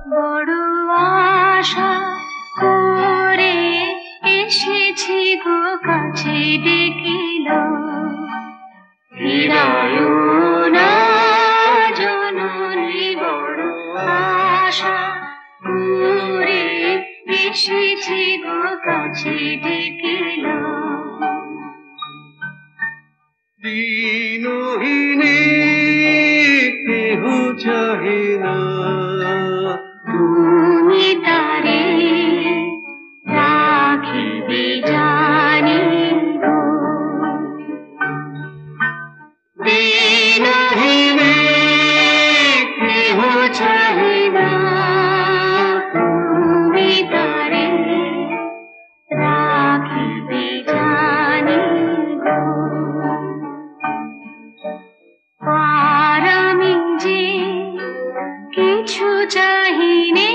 বড় আশা করে এসেছি গো কাছে ডেকিল ফিরায়ো না জননী বড় আশা করে এসেছি গো কাছে ডেকিল দিনহীনে কেহ চাহে না তুমি তারে রাখিবে জানি গো দিনহীনে কেহ চাহে না তুমি তারে রাখিবে জানি গো আর আমি যে কিছু চাহিনে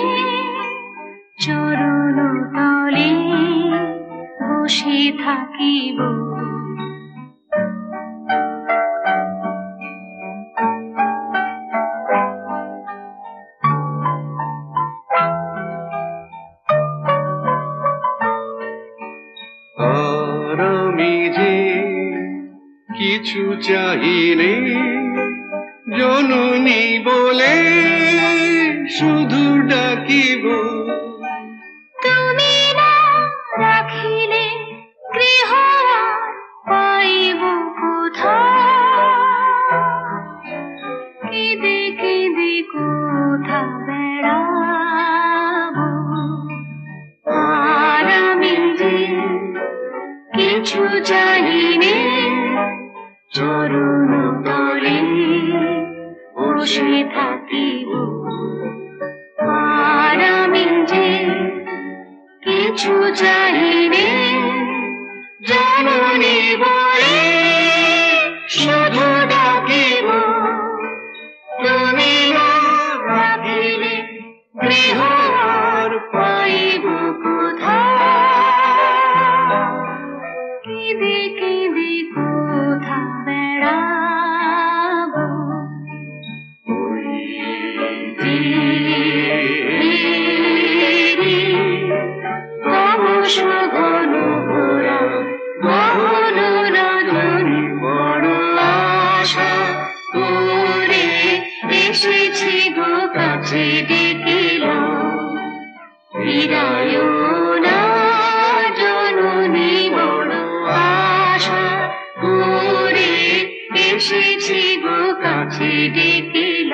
চরণ তলে বসে থাকিব আর আমি যে কিছু চাহিনে জননী বলে শুধু ডাকিব তুমি না রাখিলে গৃহ আর পাইব কোথায় কেঁদে কেঁদে কোথা বেড়াব আর আমি যে কিছু চাহিনে চরণ তলে বসে থাকিব আর আমি যে কিছু চাহিনে জননী বলে শুধু ডাকিব তুমি না রাখিলে গৃহ আর পাইব কোথায় কেঁদে কেঁদে কোথা বেড়াব ঘন ঘোরা গহন রজনী বড় আশা করে এসেছি গো কাছে ডেকিল ফিরায়ো না জননী বড় আশা করে এসেছি গো কাছে ডেকিল